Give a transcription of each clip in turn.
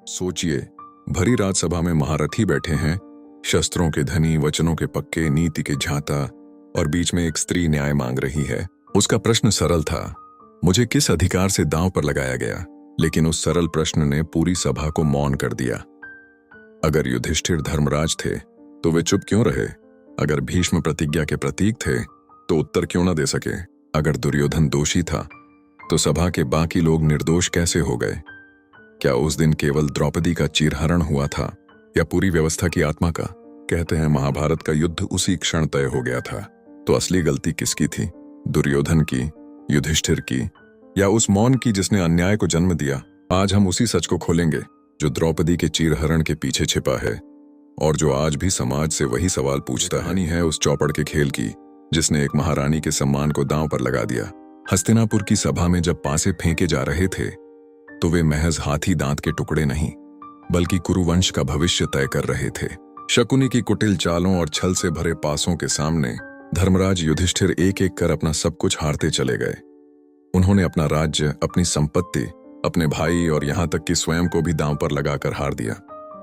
सोचिए, भरी रात सभा में महारथी बैठे हैं, शस्त्रों के धनी, वचनों के पक्के, नीति के झांता, और बीच में एक स्त्री न्याय मांग रही है। उसका प्रश्न सरल था, मुझे किस अधिकार से दांव पर लगाया गया? लेकिन उस सरल प्रश्न ने पूरी सभा को मौन कर दिया। अगर युधिष्ठिर धर्मराज थे तो वे चुप क्यों रहे? अगर भीष्म प्रतिज्ञा के प्रतीक थे तो उत्तर क्यों न दे सके? अगर दुर्योधन दोषी था तो सभा के बाकी लोग निर्दोष कैसे हो गए? क्या उस दिन केवल द्रौपदी का चीरहरण हुआ था या पूरी व्यवस्था की आत्मा का? कहते हैं महाभारत का युद्ध उसी क्षण तय हो गया था। तो असली गलती किसकी थी? दुर्योधन की, युधिष्ठिर की, या उस मौन की जिसने अन्याय को जन्म दिया? आज हम उसी सच को खोलेंगे जो द्रौपदी के चीरहरण के पीछे छिपा है और जो आज भी समाज से वही सवाल पूछता है। कहानी है उस चौपड़ के खेल की जिसने एक महारानी के सम्मान को दांव पर लगा दिया। हस्तिनापुर की सभा में जब पासे फेंके जा रहे थे तो वे महज हाथी दांत के टुकड़े नहीं बल्कि कुरुवंश का भविष्य तय कर रहे थे। शकुनी की कुटिल चालों और छल से भरे पासों के सामने धर्मराज युधिष्ठिर एक एक कर अपना सब कुछ हारते चले गए। उन्होंने अपना राज्य, अपनी संपत्ति, अपने भाई और यहां तक कि स्वयं को भी दांव पर लगाकर हार दिया।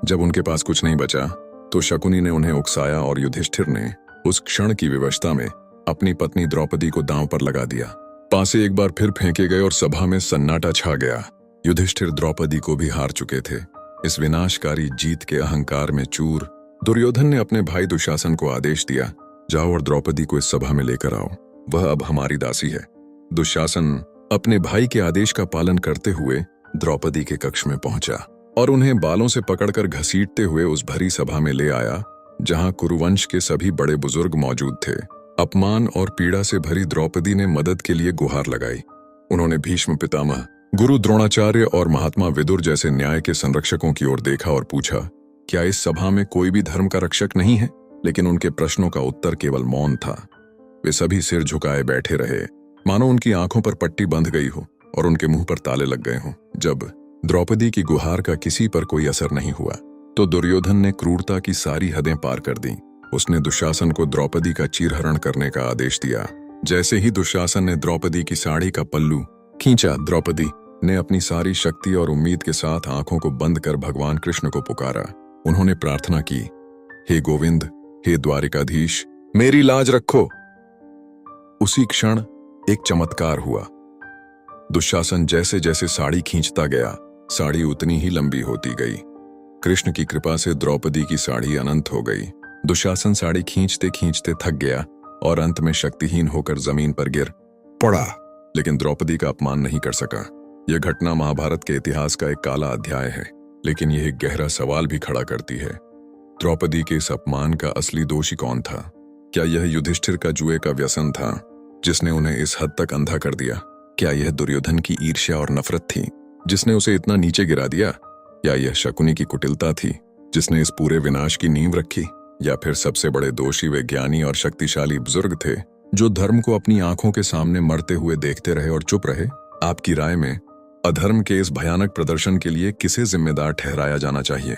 जब उनके पास कुछ नहीं बचा तो शकुनी ने उन्हें उकसाया और युधिष्ठिर ने उस क्षण की विवशता में अपनी पत्नी द्रौपदी को दांव पर लगा दिया। पासे एक बार फिर फेंके गए और सभा में सन्नाटा छा गया। युधिष्ठिर द्रौपदी को भी हार चुके थे। इस विनाशकारी जीत के अहंकार में चूर दुर्योधन ने अपने भाई दुशासन को आदेश दिया, जाओ और द्रौपदी को इस सभा में लेकर आओ, वह अब हमारी दासी है। दुशासन अपने भाई के आदेश का पालन करते हुए द्रौपदी के कक्ष में पहुंचा और उन्हें बालों से पकड़कर घसीटते हुए उस भरी सभा में ले आया जहां कुरुवंश के सभी बड़े बुजुर्ग मौजूद थे। अपमान और पीड़ा से भरी द्रौपदी ने मदद के लिए गुहार लगाई। उन्होंने भीष्म पितामह, गुरु द्रोणाचार्य और महात्मा विदुर जैसे न्याय के संरक्षकों की ओर देखा और पूछा, क्या इस सभा में कोई भी धर्म का रक्षक नहीं है? लेकिन उनके प्रश्नों का उत्तर केवल मौन था। वे सभी सिर झुकाए बैठे रहे, मानो उनकी आंखों पर पट्टी बंध गई हो और उनके मुंह पर ताले लग गए हों। जब द्रौपदी की गुहार का किसी पर कोई असर नहीं हुआ तो दुर्योधन ने क्रूरता की सारी हदें पार कर दी। उसने दुशासन को द्रौपदी का चीरहरण करने का आदेश दिया। जैसे ही दुशासन ने द्रौपदी की साड़ी का पल्लू खींचा, द्रौपदी ने अपनी सारी शक्ति और उम्मीद के साथ आंखों को बंद कर भगवान कृष्ण को पुकारा। उन्होंने प्रार्थना की, हे गोविंद, हे द्वारिकाधीश, मेरी लाज रखो। उसी क्षण एक चमत्कार हुआ। दुशासन जैसे जैसे साड़ी खींचता गया, साड़ी उतनी ही लंबी होती गई। कृष्ण की कृपा से द्रौपदी की साड़ी अनंत हो गई। दुशासन साड़ी खींचते खींचते थक गया और अंत में शक्तिहीन होकर जमीन पर गिर पड़ा, लेकिन द्रौपदी का अपमान नहीं कर सका। यह घटना महाभारत के इतिहास का एक काला अध्याय है, लेकिन यह एक गहरा सवाल भी खड़ा करती है। द्रौपदी के इस अपमान का असली दोषी कौन था? क्या यह युधिष्ठिर का जुए का व्यसन था जिसने उन्हें इस हद तक अंधा कर दिया? क्या यह दुर्योधन की ईर्ष्या और नफरत थी जिसने उसे इतना नीचे गिरा दिया? या यह शकुनी की कुटिलता थी जिसने इस पूरे विनाश की नींव रखी? या फिर सबसे बड़े दोषी वे ज्ञानी और शक्तिशाली बुजुर्ग थे जो धर्म को अपनी आंखों के सामने मरते हुए देखते रहे और चुप रहे? आपकी राय में अधर्म के इस भयानक प्रदर्शन के लिए किसे जिम्मेदार ठहराया जाना चाहिए?